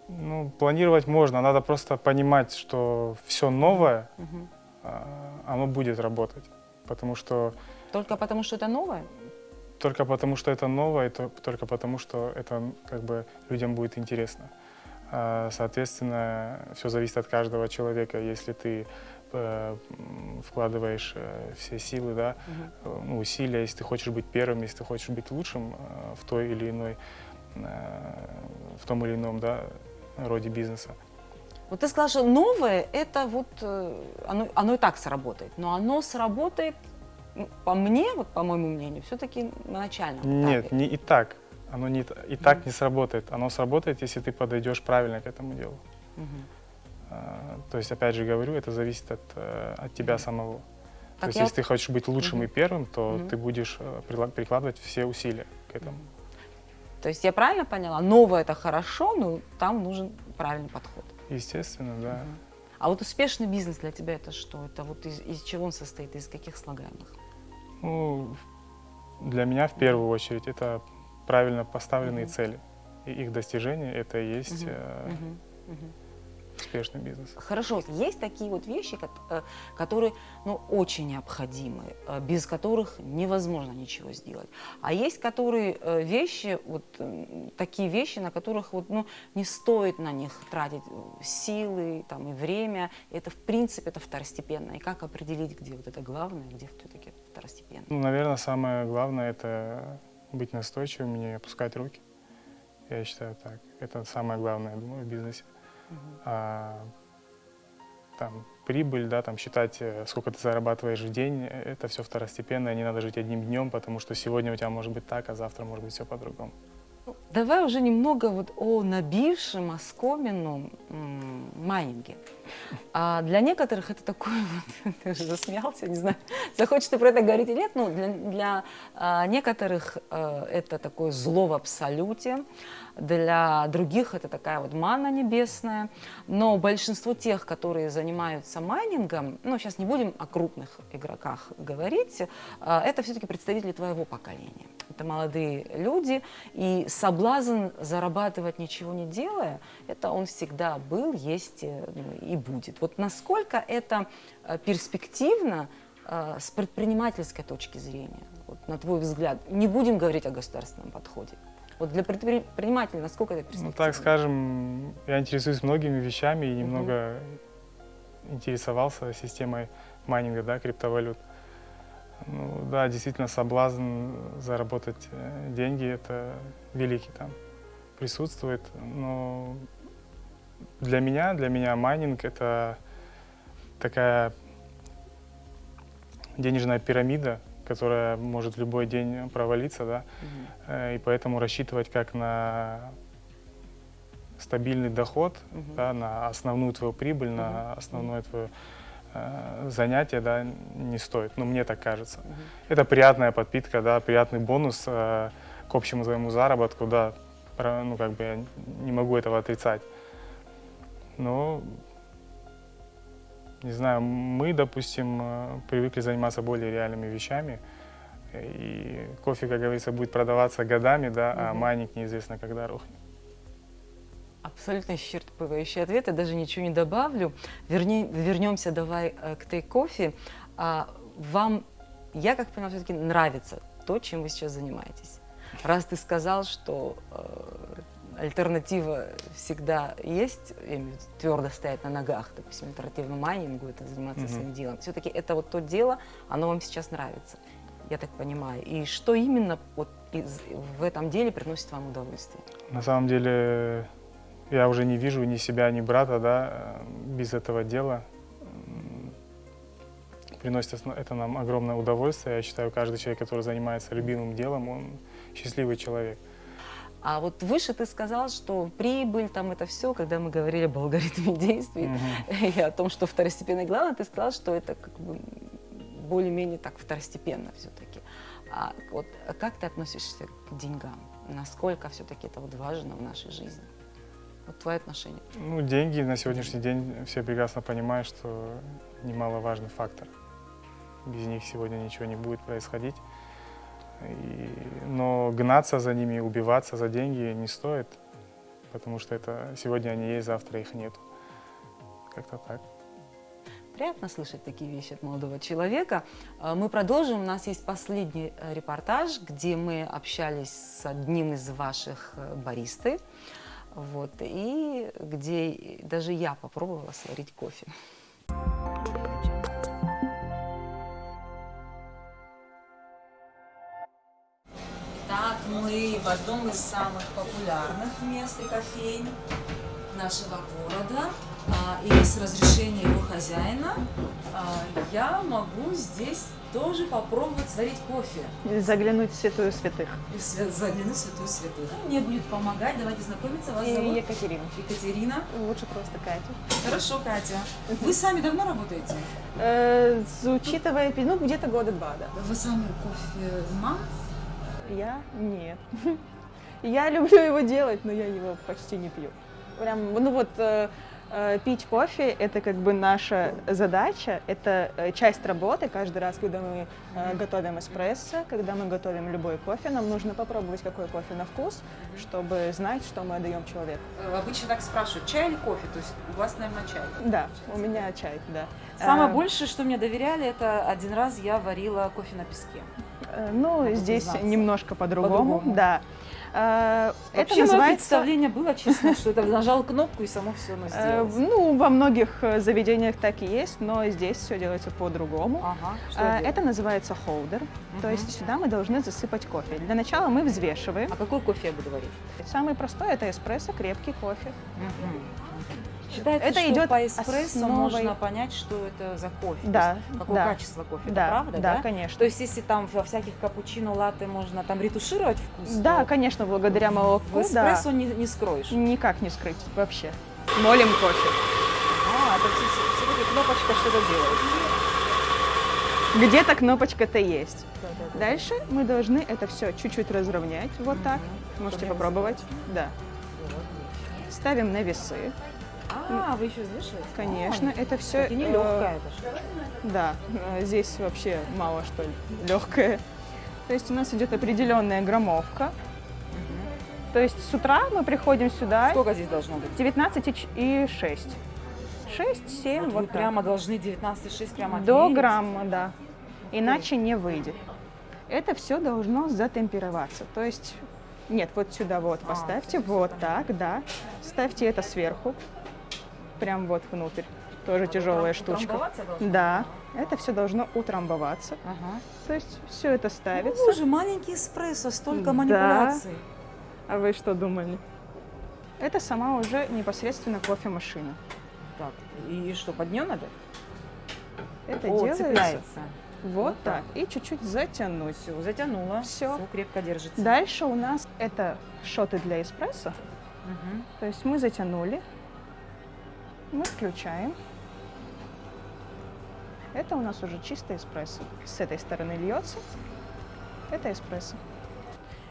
[SPEAKER 2] Ну, планировать можно, надо просто понимать, что все новое, оно будет работать, потому что...
[SPEAKER 3] Только потому, что это новое?
[SPEAKER 2] Только потому, что это новое, только потому, что это как бы людям будет интересно. Соответственно, все зависит от каждого человека. Если ты вкладываешь все силы, да, ну, усилия, если ты хочешь быть первым, если ты хочешь быть лучшим в той или иной, в том или ином, да, роде бизнеса.
[SPEAKER 3] Вот ты сказал, что новое, это вот, оно и так сработает, но оно сработает, ну, по мне, вот по моему мнению, все-таки на начальном этапе.
[SPEAKER 2] Нет, не и так. Оно не, и так не сработает. Оно сработает, если ты подойдешь правильно к этому делу. То есть, опять же говорю, это зависит от тебя самого. То есть, если ты хочешь быть лучшим и первым, то ты будешь прикладывать все усилия к этому.
[SPEAKER 3] То есть я правильно поняла? Новое – это хорошо, но там нужен правильный подход.
[SPEAKER 2] Естественно, да.
[SPEAKER 3] А вот успешный бизнес для тебя – это что? Это вот из чего он состоит, из каких слагаемых?
[SPEAKER 2] Ну, для меня в первую очередь это правильно поставленные цели. И их достижение – это и есть успешный бизнес.
[SPEAKER 3] Хорошо. Есть такие вот вещи, которые, ну, очень необходимы, без которых невозможно ничего сделать. А есть вещи, вот такие вещи, на которых вот, ну, не стоит на них тратить силы там, и время. Это, в принципе, это второстепенно. И как определить, где вот это главное, где все-таки второстепенно?
[SPEAKER 2] Ну, наверное, самое главное – это быть настойчивым и не опускать руки. Я считаю так. Это самое главное, я думаю, в бизнесе. Там прибыль, да, там считать, сколько ты зарабатываешь в день, это все второстепенно, не надо жить одним днем, потому что сегодня у тебя может быть так, а завтра может быть все по-другому.
[SPEAKER 3] Давай уже немного вот о набившем оскомину майнинге. А для некоторых это такой вот, ты уже засмеялся, не знаю, захочешь ты про это говорить или нет, но для некоторых это такое зло в абсолюте, для других это такая вот манна небесная, но большинство тех, которые занимаются майнингом, ну сейчас не будем о крупных игроках говорить, это все-таки представители твоего поколения. Это молодые люди, и соблазн зарабатывать ничего не делая, это он всегда был, есть и будет. Вот насколько это перспективно с предпринимательской точки зрения, вот, на твой взгляд? Не будем говорить о государственном подходе. Вот для предпринимателя насколько это перспективно?
[SPEAKER 2] Ну, так скажем, я интересуюсь многими вещами и немного интересовался системой майнинга, да, криптовалют. Ну, да, действительно, соблазн заработать деньги, это великий там присутствует, но для меня майнинг — это такая денежная пирамида, которая может в любой день провалиться, да, и поэтому рассчитывать как на стабильный доход, да, на основную твою прибыль, на основное твое занятие, да, не стоит. Ну, мне так кажется. Это приятная подпитка, да, приятный бонус к общему своему заработку, да, ну, как бы я не могу этого отрицать. Но, не знаю, мы, допустим, привыкли заниматься более реальными вещами, и кофе, как говорится, будет продаваться годами, да, а майнинг неизвестно, когда рухнет.
[SPEAKER 3] Абсолютно исчерпывающий ответ, я даже ничего не добавлю. Вернемся давай к тейк-кофе. Вам, я как понимаю, все-таки нравится то, чем вы сейчас занимаетесь. Раз ты сказал, что альтернатива всегда есть, твердо стоять на ногах, допустим, альтернативному майнингу, это заниматься своим делом. Все-таки это вот то дело, оно вам сейчас нравится, я так понимаю. И что именно вот в этом деле приносит вам удовольствие?
[SPEAKER 2] На самом деле, я уже не вижу ни себя, ни брата, да, без этого дела. Приносит это нам огромное удовольствие. Я считаю, каждый человек, который занимается любимым делом, он счастливый человек.
[SPEAKER 3] А вот выше ты сказал, что прибыль, там это все, когда мы говорили об алгоритме действий и о том, что второстепенно главное, ты сказал, что это как бы более-менее так второстепенно все-таки. А вот как ты относишься к деньгам? Насколько все-таки это вот важно в нашей жизни? Вот твое отношение.
[SPEAKER 2] Ну, деньги на сегодняшний день все прекрасно понимают, что немаловажный фактор. Без них сегодня ничего не будет происходить. Но гнаться за ними, убиваться за деньги не стоит, потому что это сегодня они есть, завтра их нет. Как-то так.
[SPEAKER 3] Приятно слышать такие вещи от молодого человека. Мы продолжим. У нас есть последний репортаж, где мы общались с одним из ваших баристы, вот, и где даже я попробовала сварить кофе. Итак, мы в одном из самых популярных мест и кофейн нашего города. И с разрешения его хозяина я могу здесь тоже попробовать сварить кофе.
[SPEAKER 5] Заглянуть в святую святых.
[SPEAKER 3] Заглянуть в святую святых. Мне будет помогать. Давайте знакомиться. Вас зовут?
[SPEAKER 5] Екатерина.
[SPEAKER 3] Екатерина.
[SPEAKER 5] Лучше просто Катя.
[SPEAKER 3] Хорошо, Катя. Вы сами давно работаете?
[SPEAKER 5] Учитывая, ну, где-то года 2, да.
[SPEAKER 3] Вы сами кофе мам?
[SPEAKER 5] Я? Нет. Я люблю его делать, но я его почти не пью. Прям, ну вот, пить кофе – это как бы наша задача, это часть работы. Каждый раз, когда мы готовим эспрессо, когда мы готовим любой кофе, нам нужно попробовать, какой кофе на вкус, чтобы знать, что мы отдаем человеку.
[SPEAKER 3] Обычно так спрашивают, чай или кофе? То есть у вас, наверное, чай?
[SPEAKER 5] Да, у меня чай, да.
[SPEAKER 3] Самое большее, что мне доверяли, это один раз я варила кофе на песке.
[SPEAKER 5] Ну,
[SPEAKER 3] Могу
[SPEAKER 5] здесь
[SPEAKER 3] признаться.
[SPEAKER 5] немножко по-другому, да.
[SPEAKER 3] Вообще,
[SPEAKER 5] Это
[SPEAKER 3] мое
[SPEAKER 5] называется...
[SPEAKER 3] представление было, честно, что это нажал кнопку и само все сделалось.
[SPEAKER 5] Ну, во многих заведениях так и есть, но здесь все делается по-другому.
[SPEAKER 3] Ага, что я делаю?
[SPEAKER 5] Это называется холдер, то есть сюда мы должны засыпать кофе. Для начала мы взвешиваем.
[SPEAKER 3] А какой кофе я буду варить?
[SPEAKER 5] Самый простой – это эспрессо, крепкий кофе.
[SPEAKER 1] Считается,
[SPEAKER 5] это
[SPEAKER 1] что
[SPEAKER 5] идет
[SPEAKER 1] по эспрессо
[SPEAKER 5] основой-
[SPEAKER 1] можно понять, что это за кофе.
[SPEAKER 5] Да,
[SPEAKER 1] То есть какое
[SPEAKER 5] да.
[SPEAKER 1] качество кофе,
[SPEAKER 5] Да,
[SPEAKER 1] это правда,
[SPEAKER 5] да, конечно.
[SPEAKER 1] То есть если там во всяких капучино, латте можно там ретушировать вкус,
[SPEAKER 5] Да,
[SPEAKER 1] то
[SPEAKER 5] конечно, благодаря молоку,
[SPEAKER 1] в эспрессо не скроешь.
[SPEAKER 5] никак не скрыть вообще. Молим кофе.
[SPEAKER 1] Это все-таки кнопочка что-то делает.
[SPEAKER 5] Где-то кнопочка-то есть. Дальше мы должны это все чуть-чуть разровнять, вот так. Можете
[SPEAKER 1] Чтобы
[SPEAKER 5] попробовать. Да. Ставим на весы.
[SPEAKER 1] Вы еще взвешиваете?
[SPEAKER 5] Конечно, это все.
[SPEAKER 1] И не легкая это штука.
[SPEAKER 5] Да, здесь вообще мало что легкое. То есть у нас идет определенная граммовка. То есть с утра мы приходим сюда
[SPEAKER 1] Сколько здесь должно быть?
[SPEAKER 5] 19,6. 6-7,
[SPEAKER 1] Вот
[SPEAKER 5] вот
[SPEAKER 1] вы
[SPEAKER 5] так.
[SPEAKER 1] прямо должны 19,6 прямо
[SPEAKER 5] До
[SPEAKER 1] отмерить?
[SPEAKER 5] грамма, да. Иначе не выйдет. Это все должно затемпероваться. То есть, нет, вот сюда вот поставьте, вот так, да. Ставьте это сверху, прям вот внутрь. Тоже тяжелая штучка.
[SPEAKER 1] Утрамбоваться должно?
[SPEAKER 5] Да, это все должно утрамбоваться.
[SPEAKER 1] Ага.
[SPEAKER 5] То есть все это ставится.
[SPEAKER 1] Боже, маленький эспрессо, столько
[SPEAKER 5] Да.
[SPEAKER 1] манипуляций.
[SPEAKER 5] А вы что думали? Это сама уже непосредственно кофемашина.
[SPEAKER 1] Так, и что, под нее надо?
[SPEAKER 5] Это
[SPEAKER 1] О,
[SPEAKER 5] делается
[SPEAKER 1] цепляется.
[SPEAKER 5] вот
[SPEAKER 1] Вот
[SPEAKER 5] так. И чуть-чуть затянуть.
[SPEAKER 1] Все, затянула.
[SPEAKER 5] Всё.
[SPEAKER 1] Всё, крепко держится.
[SPEAKER 5] Дальше у нас это шоты для эспрессо.
[SPEAKER 1] Мгм.
[SPEAKER 5] То есть мы затянули, мы включаем. Это у нас уже чистый эспрессо. С этой стороны льется. Это эспрессо.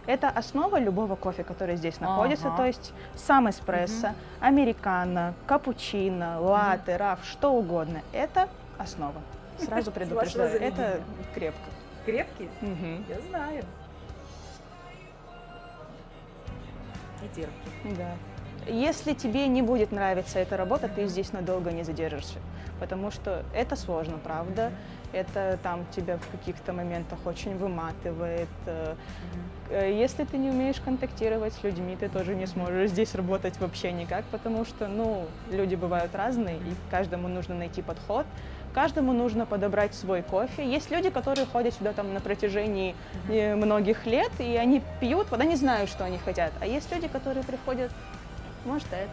[SPEAKER 5] Это основа любого кофе, который здесь находится.
[SPEAKER 1] Ага.
[SPEAKER 5] То есть сам эспрессо, американо, капучино, латте, раф, что угодно. Это основа. Сразу предупреждаю,
[SPEAKER 1] Вашего
[SPEAKER 5] это
[SPEAKER 1] заведения.
[SPEAKER 5] крепко.
[SPEAKER 1] Крепкий?
[SPEAKER 5] Мгм.
[SPEAKER 1] Я знаю. И терпкий.
[SPEAKER 5] Да. Если тебе не будет нравиться эта работа, ты здесь надолго не задержишься, потому что это сложно, правда. Это там тебя в каких-то моментах очень выматывает. Если ты не умеешь контактировать с людьми, ты тоже не сможешь здесь работать вообще никак, потому что, люди бывают разные, и каждому нужно найти подход, каждому нужно подобрать свой кофе. Есть люди, которые ходят сюда там на протяжении многих лет, и они пьют, вот они знают, что они хотят. А есть люди, которые приходят, может это,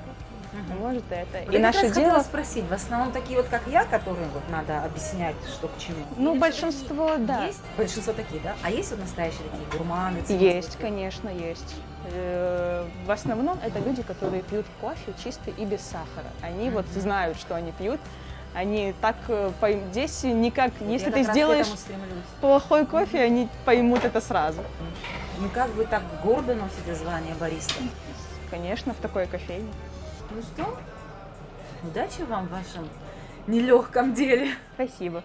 [SPEAKER 5] может это.
[SPEAKER 1] Я
[SPEAKER 5] И
[SPEAKER 1] как
[SPEAKER 5] наше
[SPEAKER 1] раз хотела
[SPEAKER 5] дело,
[SPEAKER 1] спросить, в основном такие вот, как я, которым вот надо объяснять, что к чему? Или
[SPEAKER 5] большинство, да.
[SPEAKER 1] Есть? Большинство такие, да? А есть вот настоящие такие гурманы?
[SPEAKER 5] Есть,
[SPEAKER 1] ценители?
[SPEAKER 5] конечно, есть. В основном это люди, которые пьют кофе чистый и без сахара. Они вот знают, что они пьют. Они так поймут. Здесь никак, если
[SPEAKER 1] Я
[SPEAKER 5] ты
[SPEAKER 1] как раз к
[SPEAKER 5] сделаешь
[SPEAKER 1] этому стремлюсь.
[SPEAKER 5] плохой кофе, они поймут это сразу.
[SPEAKER 1] Ну как вы так гордо носите звание бариста?
[SPEAKER 5] Конечно, в такой кофейне.
[SPEAKER 1] Ну что, удачи вам в вашем нелегком деле.
[SPEAKER 5] Спасибо.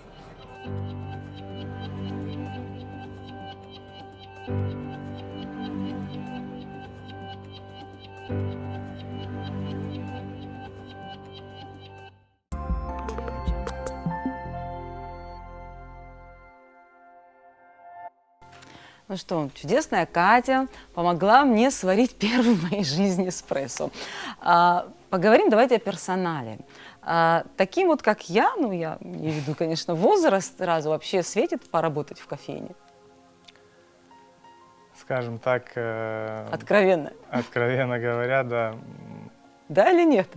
[SPEAKER 3] Ну что, чудесная Катя помогла мне сварить первый в моей жизни эспрессо. Поговорим давайте о персонале. Таким вот, как я имею в виду, конечно, возраст сразу вообще светит поработать в кофейне?
[SPEAKER 2] Скажем так,
[SPEAKER 3] Откровенно.
[SPEAKER 2] откровенно говоря, да,
[SPEAKER 3] Да или нет?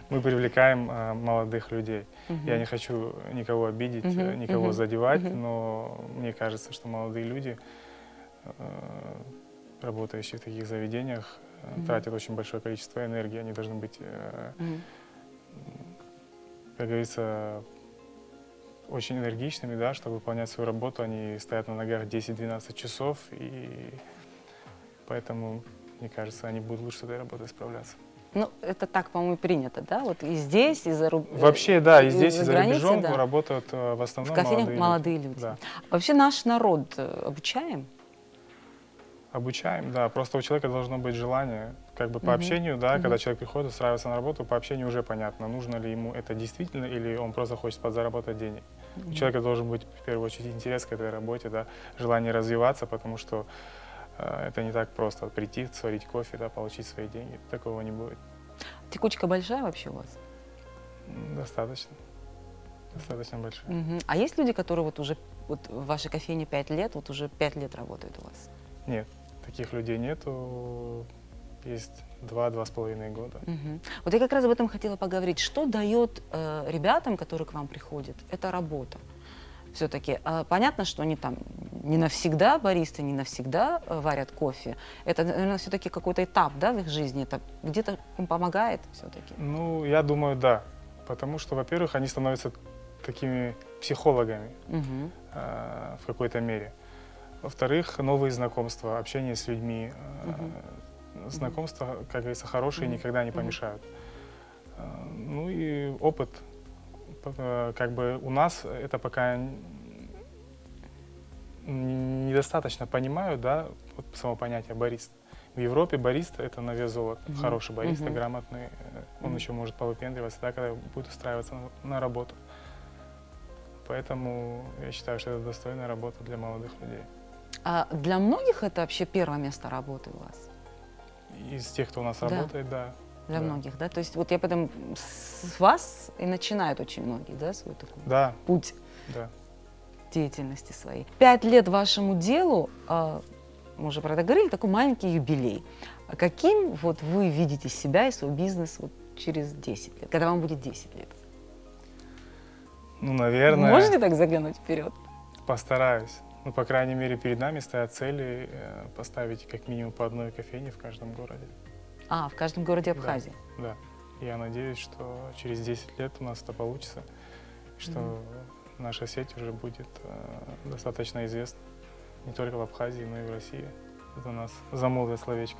[SPEAKER 2] мы привлекаем молодых людей.
[SPEAKER 3] Мгм.
[SPEAKER 2] Я не хочу никого обидеть,
[SPEAKER 3] Мгм,
[SPEAKER 2] никого
[SPEAKER 3] мгм,
[SPEAKER 2] задевать,
[SPEAKER 3] мгм.
[SPEAKER 2] но мне кажется, что молодые люди, работающие в таких заведениях, тратят очень большое количество энергии. Они должны быть,
[SPEAKER 3] Мгм.
[SPEAKER 2] как говорится, очень энергичными, да, чтобы выполнять свою работу. Они стоят на ногах 10-12 часов, и поэтому, мне кажется, они будут лучше с этой работой справляться.
[SPEAKER 3] Ну, это так, по-моему, принято, да? Вот и здесь, и за рубежом.
[SPEAKER 2] Вообще, да, и здесь, и за
[SPEAKER 3] границей,
[SPEAKER 2] рубежом
[SPEAKER 3] да.
[SPEAKER 2] работают в
[SPEAKER 3] В
[SPEAKER 2] основном
[SPEAKER 3] кофейнях молодые люди.
[SPEAKER 2] Да.
[SPEAKER 3] Вообще наш народ обучаем?
[SPEAKER 2] Обучаем, да. Просто у человека должно быть желание, как бы по
[SPEAKER 3] Мгм.
[SPEAKER 2] общению, да,
[SPEAKER 3] Мгм.
[SPEAKER 2] когда человек приходит, устраивается на работу, по общению уже понятно, нужно ли ему это действительно, или он просто хочет подзаработать денег. У человека должен быть, в первую очередь, интерес к этой работе, да, желание развиваться, потому что это не так просто прийти, сварить кофе, да, получить свои деньги. Такого не будет.
[SPEAKER 3] Текучка большая вообще у вас?
[SPEAKER 2] Достаточно. Достаточно большая.
[SPEAKER 3] Мгм. А есть люди, которые вот уже в вашей кофейне 5 лет, вот уже 5 лет работают у вас?
[SPEAKER 2] Нет, таких людей нету. есть 2-2,5 года.
[SPEAKER 3] Мгм. Вот я как раз об этом хотела поговорить. Что дает ребятам, которые к вам приходят, эта работа? Все-таки понятно, что они там не навсегда баристы, не навсегда варят кофе. Это, наверное, все-таки какой-то этап, да, в их жизни. Это где-то им помогает все-таки.
[SPEAKER 2] Ну, я думаю, да. Потому что, во-первых, они становятся такими психологами
[SPEAKER 3] Мгм.
[SPEAKER 2] в какой-то мере. Во-вторых, новые знакомства, общение с людьми. Знакомства, как говорится, хорошие никогда не помешают. Ну и опыт. Как бы у нас это пока недостаточно понимают, да, вот само понятие бариста. В Европе бариста — это на вес золота. Хороший бариста, грамотный, он еще может повыпендриваться, да, когда будет устраиваться на работу. Поэтому я считаю, что это достойная работа для молодых людей.
[SPEAKER 3] А для многих это вообще первое место работы у вас?
[SPEAKER 2] Из тех, кто у нас
[SPEAKER 3] Да.
[SPEAKER 2] работает, да.
[SPEAKER 3] Для
[SPEAKER 2] Да.
[SPEAKER 3] многих, да? То есть вот я потом с вас и начинают очень многие, да, свой такой
[SPEAKER 2] Да,
[SPEAKER 3] путь
[SPEAKER 2] да.
[SPEAKER 3] деятельности своей. 5 лет вашему делу, мы уже про это говорили, такой маленький юбилей. А каким вот вы видите себя и свой бизнес вот через 10 лет, когда вам будет 10 лет?
[SPEAKER 2] Ну, наверное,
[SPEAKER 3] Можете так заглянуть вперед?
[SPEAKER 2] постараюсь. Ну, по крайней мере, перед нами стоят цели поставить как минимум по одной кофейне в каждом городе.
[SPEAKER 3] В каждом городе
[SPEAKER 2] Да.
[SPEAKER 3] Абхазии.
[SPEAKER 2] Да. Я надеюсь, что через 10 лет у нас это получится, что наша сеть уже будет достаточно известна не только в Абхазии, но и в России. Это нас замолвят словечко,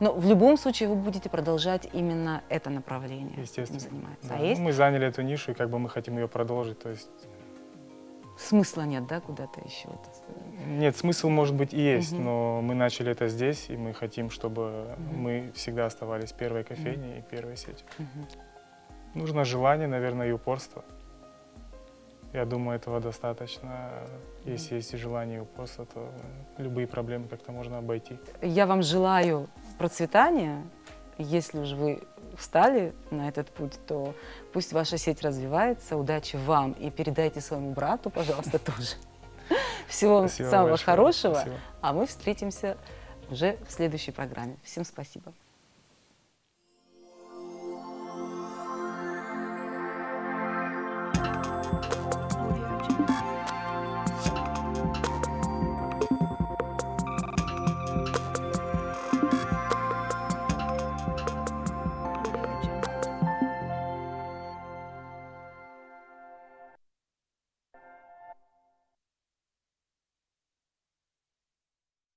[SPEAKER 3] Но в любом случае вы будете продолжать именно это направление. этим
[SPEAKER 2] естественно.
[SPEAKER 3] заниматься.
[SPEAKER 2] Да.
[SPEAKER 3] А
[SPEAKER 2] Ну,
[SPEAKER 3] есть
[SPEAKER 2] мы заняли эту нишу, и как бы мы хотим ее продолжить. То есть
[SPEAKER 3] смысла нет, да, куда-то еще?
[SPEAKER 2] нет, смысл может быть и есть,
[SPEAKER 3] Мгм.
[SPEAKER 2] но мы начали это здесь, и мы хотим, чтобы мы всегда оставались первой кофейней и первой сетью. Нужно желание, наверное, и упорство. Я думаю, этого достаточно. Если есть и желание, и упорство, то любые проблемы как-то можно обойти.
[SPEAKER 3] Я вам желаю процветания. Если уж вы встали на этот путь, то пусть ваша сеть развивается. Удачи вам и передайте своему брату, пожалуйста, тоже. Всего вам
[SPEAKER 2] Спасибо
[SPEAKER 3] самого
[SPEAKER 2] большое.
[SPEAKER 3] хорошего.
[SPEAKER 2] Спасибо.
[SPEAKER 3] А мы встретимся уже в следующей программе. Всем спасибо.